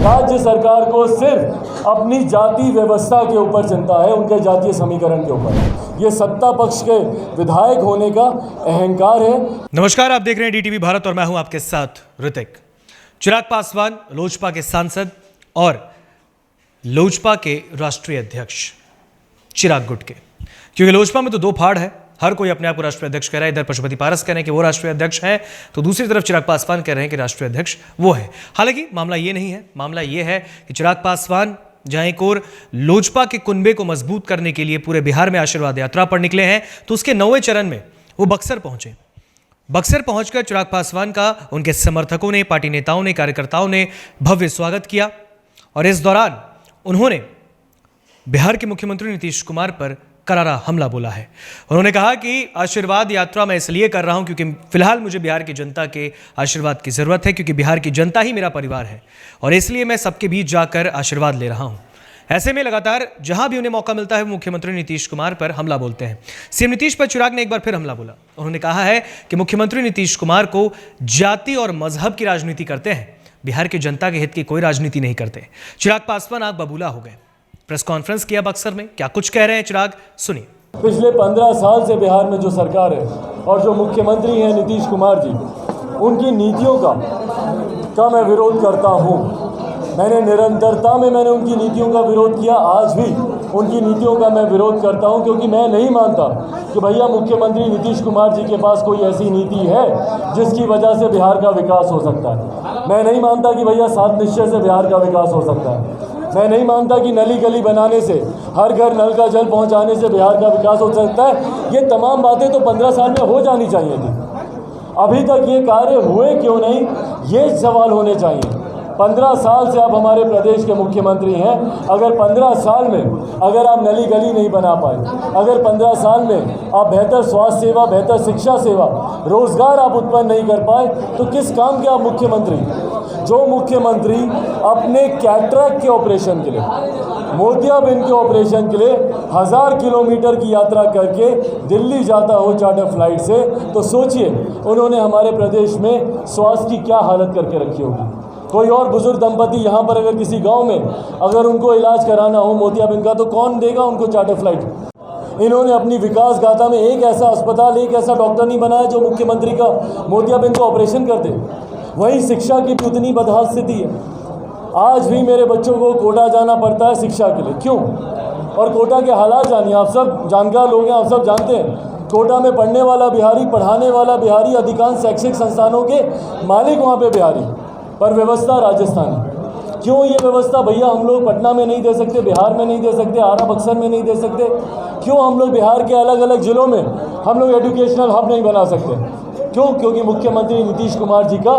राज्य सरकार को सिर्फ अपनी जाति व्यवस्था के ऊपर चिंता है, उनके जातीय समीकरण के ऊपर। ये सत्ता पक्ष के विधायक होने का अहंकार है। नमस्कार, आप देख रहे हैं डीटीवी भारत और मैं हूं आपके साथ ऋतिक। चिराग पासवान लोजपा के सांसद और लोजपा के राष्ट्रीय अध्यक्ष चिराग गुट के, क्योंकि लोजपा में तो दो फाड़ है। हर कोई अपने आप को राष्ट्रीय अध्यक्ष कह रहा है। इधर पशुपति पारस कह रहे हैं कि वो राष्ट्रीय अध्यक्ष हैं, तो दूसरी तरफ चिराग पासवान कह रहे हैं कि राष्ट्रीय अध्यक्ष वो है। हालांकि मामला ये नहीं है। मामला ये है कि चिराग पासवान जहां एक और लोजपा के कुनबे को मजबूत करने के लिए पूरे बिहार में आशीर्वाद यात्रा पर निकले हैं, तो उसके 9वें चरण में वो बक्सर पहुंचे। बक्सर पहुंचकर चिराग पासवान का उनके समर्थकों ने, पार्टी नेताओं ने, कार्यकर्ताओं ने भव्य स्वागत किया और इस दौरान उन्होंने बिहार के मुख्यमंत्री नीतीश कुमार पर करारा हमला बोला है। उन्होंने कहा कि आशीर्वाद यात्रा मैं इसलिए कर रहा हूं क्योंकि फिलहाल मुझे बिहार की जनता के आशीर्वाद की जरूरत है, क्योंकि बिहार की जनता ही मेरा परिवार है और इसलिए मैं सबके बीच जाकर आशीर्वाद ले रहा हूं। ऐसे में लगातार जहां भी उन्हें मौका मिलता है वो मुख्यमंत्री नीतीश कुमार पर हमला बोलते हैं। सीएम नीतीश पर चिराग ने एक बार फिर हमला बोला। उन्होंने कहा है कि मुख्यमंत्री नीतीश कुमार को जाति और मजहब की राजनीति करते हैं, बिहार की जनता के हित की कोई राजनीति नहीं करते। चिराग पासवान आग बबूला हो गए। प्रेस कॉन्फ्रेंस किया बक्सर में। क्या कुछ कह रहे हैं चिराग, सुनिए। पिछले 15 साल से बिहार में जो सरकार है और जो मुख्यमंत्री हैं नीतीश कुमार जी, उनकी नीतियों का मैं विरोध करता हूं। मैंने निरंतरता में उनकी नीतियों का विरोध किया, आज भी उनकी नीतियों का मैं विरोध करता हूं, क्योंकि मैं नहीं मानता कि भैया मुख्यमंत्री नीतीश कुमार जी के पास कोई ऐसी नीति है जिसकी वजह से बिहार का विकास हो सकता है। मैं नहीं मानता कि भैया सात निश्चय से बिहार का विकास हो सकता है। मैं नहीं मानता कि नली गली बनाने से, हर घर नल का जल पहुंचाने से बिहार का विकास हो सकता है। ये तमाम बातें तो 15 साल में हो जानी चाहिए थी। अभी तक ये कार्य हुए क्यों नहीं, ये सवाल होने चाहिए। 15 साल से आप हमारे प्रदेश के मुख्यमंत्री हैं। अगर 15 साल में अगर आप नली गली नहीं बना पाए, अगर 15 साल में आप बेहतर स्वास्थ्य सेवा, बेहतर शिक्षा सेवा, रोजगार आप उत्पन्न नहीं कर पाए, तो किस काम के आप मुख्यमंत्री? जो मुख्यमंत्री अपने कैटरैक्ट के ऑपरेशन के लिए, मोतियाबिंद के ऑपरेशन के लिए 1000 किलोमीटर की यात्रा करके दिल्ली जाता हो चार्टर फ्लाइट से, तो सोचिए उन्होंने हमारे प्रदेश में स्वास्थ्य की क्या हालत करके रखी होगी। कोई और बुजुर्ग दंपति यहाँ पर अगर किसी गांव में अगर उनको इलाज कराना हो मोतियाबिंद का, तो कौन देगा उनको चार्टर फ्लाइट? इन्होंने अपनी विकास गाथा में एक ऐसा अस्पताल, एक ऐसा डॉक्टर नहीं बनाया जो मुख्यमंत्री का मोतियाबिंद का ऑपरेशन कर दे। वही शिक्षा की भी उतनी बदहाल स्थिति है। आज भी मेरे बच्चों को कोटा जाना पड़ता है शिक्षा के लिए। क्यों? और कोटा के हालात जानिए, आप सब जानकार लोग हैं, आप सब जानते हैं कोटा में पढ़ने वाला बिहारी, पढ़ाने वाला बिहारी, अधिकांश शैक्षिक संस्थानों के मालिक वहाँ पे बिहारी, पर व्यवस्था राजस्थानी। क्यों ये व्यवस्था भैया हम लोग पटना में नहीं दे सकते, बिहार में नहीं दे सकते, आरा बक्सर में नहीं दे सकते? क्यों हम लोग बिहार के अलग अलग जिलों में हम लोग एजुकेशनल हब नहीं बना सकते? क्यों? क्योंकि मुख्यमंत्री नीतीश कुमार जी का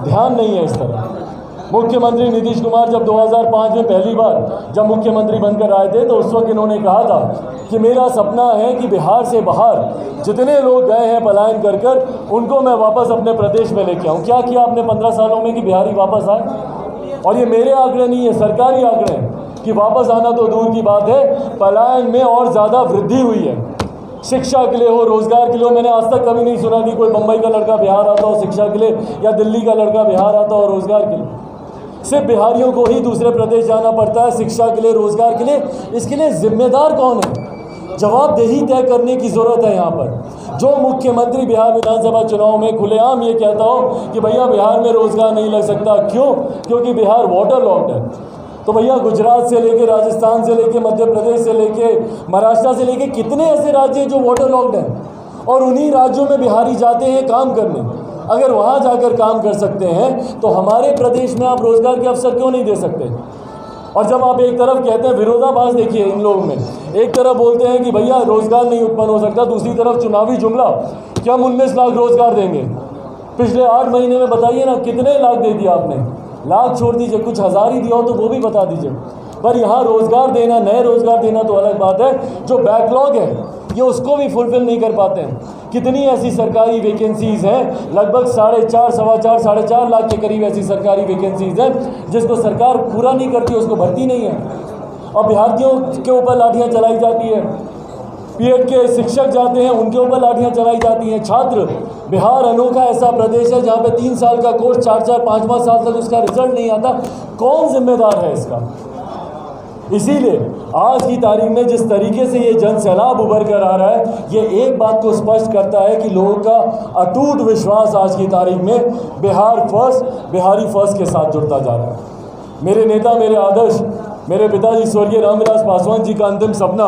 ध्यान नहीं है इस तरह। मुख्यमंत्री नीतीश कुमार जब 2005 में पहली बार जब मुख्यमंत्री बनकर आए थे, तो उस वक्त इन्होंने कहा था कि मेरा सपना है कि बिहार से बाहर जितने लोग गए हैं पलायन कर कर, उनको मैं वापस अपने प्रदेश में लेके आऊँ। क्या किया आपने 15 सालों में कि बिहारी वापस आए? और ये मेरे आंकड़े नहीं है, सरकारी आंकड़े हैं कि वापस आना तो दूर की बात है, पलायन में और ज़्यादा वृद्धि हुई है। शिक्षा के लिए हो, रोजगार के लिए हो, मैंने आज तक कभी नहीं सुना कि कोई बम्बई का लड़का बिहार आता हो शिक्षा के लिए, या दिल्ली का लड़का बिहार आता हो रोजगार के लिए। सिर्फ बिहारियों को ही दूसरे प्रदेश जाना पड़ता है शिक्षा के लिए, रोजगार के लिए। इसके लिए जिम्मेदार कौन है? जवाबदेही तय करने की जरूरत है यहाँ पर। जो मुख्यमंत्री बिहार विधानसभा चुनाव में खुलेआम ये कहता हो कि भैया बिहार में रोजगार नहीं लग सकता, क्यों? क्योंकि बिहार वाटर लॉक्ड है। तो भैया गुजरात से लेके, राजस्थान से लेके, मध्य प्रदेश से लेके, महाराष्ट्र से लेके कितने ऐसे राज्य हैं जो वाटर लॉक्ड हैं, और उन्हीं राज्यों में बिहारी जाते हैं काम करने। अगर वहाँ जाकर काम कर सकते हैं तो हमारे प्रदेश में आप रोजगार के अवसर क्यों नहीं दे सकते? और जब आप एक तरफ कहते हैं, विरोधाभास देखिए इन लोगों में, एक तरफ बोलते हैं कि भैया रोजगार नहीं उत्पन्न हो सकता, दूसरी तरफ चुनावी जुमला कि हम 19 लाख रोजगार देंगे। पिछले 8 महीने में बताइए ना कितने लाख दे दिया आपने? लाख छोड़ दीजिए, कुछ हज़ार ही दिया हो तो वो भी बता दीजिए। पर यहाँ रोजगार देना, नए रोजगार देना तो अलग बात है। जो बैकलॉग है ये उसको भी फुलफिल नहीं कर पाते हैं। कितनी ऐसी सरकारी वैकेंसीज हैं, लगभग 4.5, सवा 4, 4.5 लाख के करीब ऐसी सरकारी वैकेंसीज हैं जिसको सरकार पूरा नहीं करती, उसको भर्ती नहीं है, और अभ्यर्थियों के ऊपर लाठियां चलाई जाती है। बीएड के शिक्षक जाते हैं, उनके ऊपर लाठियां चलाई जाती हैं। छात्र, बिहार अनोखा ऐसा प्रदेश है जहां पे 3 साल का कोर्स 4-4, 5वां साल तक उसका रिजल्ट नहीं आता। कौन जिम्मेदार है इसका? इसीलिए आज की तारीख में जिस तरीके से ये जन सैलाब उभर कर आ रहा है, ये एक बात को स्पष्ट करता है कि लोगों का अटूट विश्वास आज की तारीख में बिहार फर्स्ट, बिहारी फर्स्ट के साथ जुड़ता जा रहा है। मेरे नेता, मेरे आदर्श, मेरे पिताजी स्वर्गीय रामविलास पासवान जी का अंतिम सपना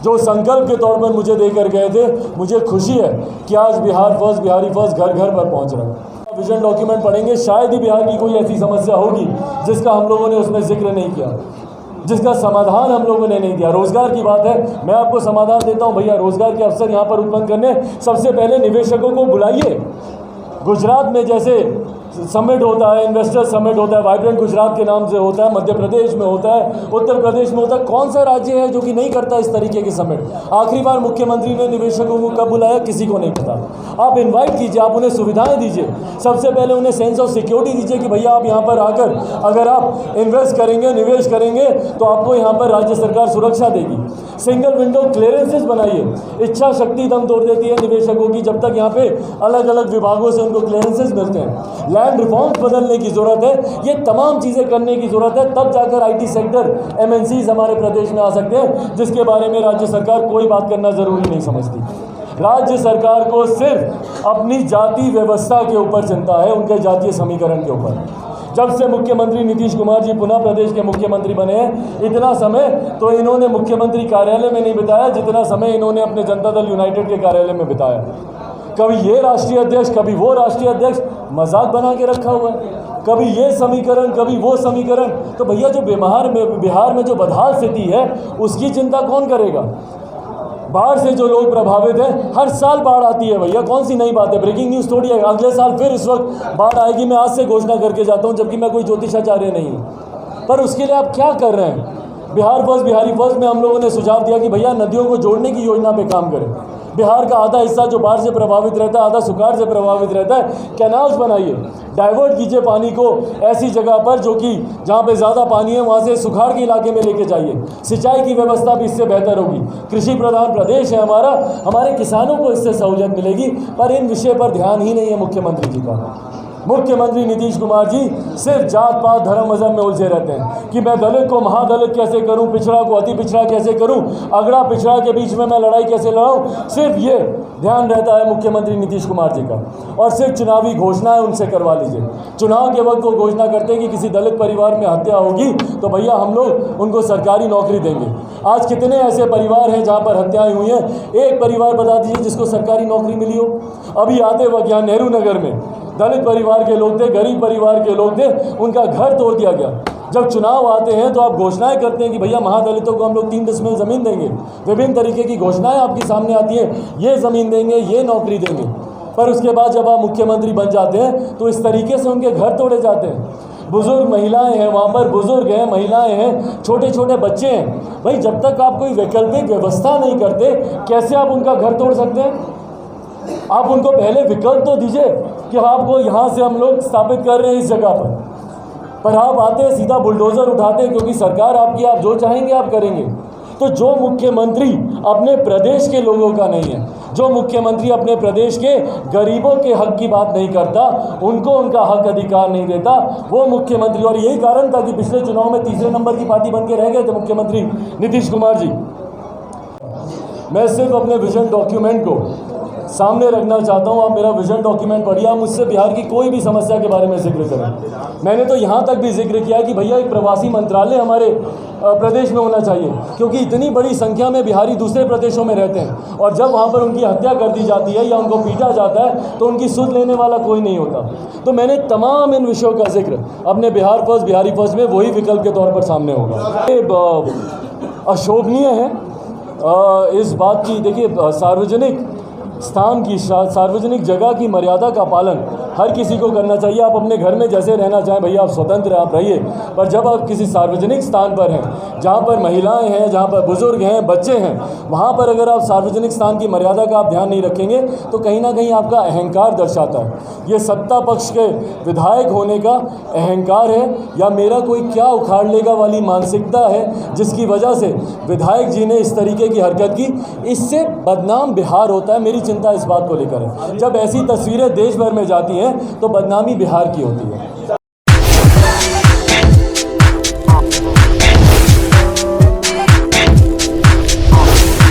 जो संकल्प के तौर पर मुझे देकर गए थे, मुझे खुशी है कि आज बिहार फर्स्ट, बिहारी फर्स्ट घर घर पर पहुंच रहा है। विजन डॉक्यूमेंट पढ़ेंगे, शायद ही बिहार की कोई ऐसी समस्या होगी जिसका हम लोगों ने उसमें जिक्र नहीं किया, जिसका समाधान हम लोगों ने नहीं दिया। रोजगार की बात है, मैं आपको समाधान देता हूं भैया। रोजगार के अवसर यहाँ पर उत्पन्न करने सबसे पहले निवेशकों को बुलाइए। गुजरात में जैसे समिट होता है, इन्वेस्टर समिट होता है, वाइब्रेंट गुजरात के नाम से होता है, मध्य प्रदेश में होता है, उत्तर प्रदेश में होता है। कौन सा राज्य है जो कि नहीं करता इस तरीके के समिट? आखिरी बार मुख्यमंत्री ने निवेशकों को कब बुलाया, किसी को नहीं पता। आप इनवाइट कीजिए, आप उन्हें सुविधाएं दीजिए। सबसे पहले उन्हें सेंस ऑफ सिक्योरिटी दीजिए कि भैया आप यहाँ पर आकर अगर आप इन्वेस्ट करेंगे, निवेश करेंगे तो आपको यहाँ पर राज्य सरकार सुरक्षा देगी। सिंगल विंडो क्लियरेंसेस बनाइए। इच्छा शक्ति दम तोड़ देती है निवेशकों की जब तक यहाँ पे अलग अलग विभागों से उनको क्लियरेंसेस मिलते हैं। लैंड रिफॉर्म्स बदलने की ज़रूरत है, ये तमाम चीज़ें करने की ज़रूरत है, तब जाकर आईटी सेक्टर, एमएनसीज हमारे प्रदेश में आ सकते हैं, जिसके बारे में राज्य सरकार कोई बात करना ज़रूरी नहीं समझती। राज्य सरकार को सिर्फ अपनी जाति व्यवस्था के ऊपर चिंता है, उनके जातीय समीकरण के ऊपर। जब से मुख्यमंत्री नीतीश कुमार जी पुनः प्रदेश के मुख्यमंत्री बने हैं, इतना समय तो इन्होंने मुख्यमंत्री कार्यालय में नहीं बिताया जितना समय इन्होंने अपने जनता दल यूनाइटेड के कार्यालय में बिताया। कभी ये राष्ट्रीय अध्यक्ष, कभी वो राष्ट्रीय अध्यक्ष, मजाक बना के रखा हुआ है। कभी ये समीकरण, कभी वो समीकरण। तो भैया जो बिहार में जो बदहाल स्थिति है उसकी चिंता कौन करेगा? बाढ़ से जो लोग प्रभावित हैं, हर साल बाढ़ आती है भैया, कौन सी नई बात है? ब्रेकिंग न्यूज़ थोड़ी है। अगले साल फिर इस वक्त बाढ़ आएगी, मैं आज से घोषणा करके जाता हूं, जबकि मैं कोई ज्योतिषाचार्य नहीं हूं। पर उसके लिए आप क्या कर रहे हैं? बिहार फर्स्ट, बिहारी फर्स्ट में हम लोगों ने सुझाव दिया कि भैया नदियों को जोड़ने की योजना पे काम करें। बिहार का आधा हिस्सा जो बाढ़ से प्रभावित रहता है, आधा सुखाड़ से प्रभावित रहता है, कैनाल्स बनाइए, डाइवर्ट कीजिए पानी को ऐसी जगह पर जो कि जहाँ पे ज़्यादा पानी है वहाँ से सुखाड़ के इलाके में लेके जाइए। सिंचाई की व्यवस्था भी इससे बेहतर होगी। कृषि प्रधान प्रदेश है हमारा, हमारे किसानों को इससे सहूलियत मिलेगी। पर इन विषय पर ध्यान ही नहीं है मुख्यमंत्री जी का। मुख्यमंत्री नीतीश कुमार जी सिर्फ जात पात धर्म मजहब में उलझे रहते हैं कि मैं दलित को महादलित कैसे करूं, पिछड़ा को अति पिछड़ा कैसे करूं, अगड़ा पिछड़ा के बीच में मैं लड़ाई कैसे लड़ाऊं। सिर्फ ये ध्यान रहता है मुख्यमंत्री नीतीश कुमार जी का। और सिर्फ चुनावी घोषणाएं उनसे करवा लीजिए। चुनाव के वक्त वो घोषणा करते हैं कि किसी दलित परिवार में हत्या होगी तो भैया हम लोग उनको सरकारी नौकरी देंगे। आज कितने ऐसे परिवार हैं जहाँ पर हत्याएं हुई हैं? एक परिवार बता दीजिए जिसको सरकारी नौकरी मिली हो। अभी आते वक्त यहाँ नेहरू नगर में दलित परिवार के लोग थे, गरीब परिवार के लोग थे, उनका घर तोड़ दिया गया। जब चुनाव आते हैं तो आप घोषणाएं करते हैं कि भैया महादलितों को हम लोग 3 डिसमिल ज़मीन देंगे। विभिन्न तरीके की घोषणाएं आपके सामने आती हैं, ये ज़मीन देंगे, ये नौकरी देंगे। पर उसके बाद जब आप मुख्यमंत्री बन जाते हैं तो इस तरीके से उनके घर तोड़े जाते हैं। बुजुर्ग महिलाएं हैं वहाँ पर, बुजुर्ग हैं, महिलाएं हैं, छोटे छोटे बच्चे हैं। भाई जब तक आप कोई वैकल्पिक व्यवस्था नहीं करते, कैसे आप उनका घर तोड़ सकते हैं? आप उनको पहले विकल्प तो दीजिए कि आपको यहाँ से हम लोग स्थापित कर रहे हैं इस जगह पर आप आते हैं सीधा बुलडोज़र उठाते हैं, क्योंकि सरकार आपकी, आप जो चाहेंगे आप करेंगे। तो जो मुख्यमंत्री अपने प्रदेश के लोगों का नहीं है, जो मुख्यमंत्री अपने प्रदेश के गरीबों के हक की बात नहीं करता, उनको उनका हक अधिकार नहीं देता, वो मुख्यमंत्री। और यही कारण था कि पिछले चुनाव में तीसरे नंबर की पार्टी बन के रह गए थे मुख्यमंत्री नीतीश कुमार जी। मैं सिर्फ अपने विजन डॉक्यूमेंट को सामने रखना चाहता हूँ। आप मेरा विजन डॉक्यूमेंट पढ़िए, आप मुझसे बिहार की कोई भी समस्या के बारे में जिक्र करें। मैंने तो यहाँ तक भी जिक्र किया कि भैया एक प्रवासी मंत्रालय हमारे प्रदेश में होना चाहिए, क्योंकि इतनी बड़ी संख्या में बिहारी दूसरे प्रदेशों में रहते हैं और जब वहाँ पर उनकी हत्या कर दी जाती है या उनको पीटा जाता है तो उनकी सुध लेने वाला कोई नहीं होता। तो मैंने तमाम इन विषयों का जिक्र अपने बिहार फर्स्ट, बिहारी फर्स्ट में वही विकल्प के तौर पर सामने होगा। ये अशोभनीय है इस बात की। देखिए, सार्वजनिक स्थान की सार्वजनिक जगह की मर्यादा का पालन हर किसी को करना चाहिए। आप अपने घर में जैसे रहना चाहें भैया, आप स्वतंत्र हैं, आप रहिए, पर जब आप किसी सार्वजनिक स्थान पर हैं, जहाँ पर महिलाएं हैं, जहाँ पर बुजुर्ग हैं, बच्चे हैं, वहाँ पर अगर आप सार्वजनिक स्थान की मर्यादा का आप ध्यान नहीं रखेंगे तो कहीं ना कहीं आपका अहंकार दर्शाता है। ये सत्ता पक्ष के विधायक होने का अहंकार है या मेरा कोई क्या उखाड़ लेगा वाली मानसिकता है, जिसकी वजह से विधायक जी ने इस तरीके की हरकत की। इससे बदनाम बिहार होता है। मेरी चिंता इस बात को लेकर है। जब ऐसी तस्वीरें देश भर में जाती हैं तो बदनामी बिहार की होती है।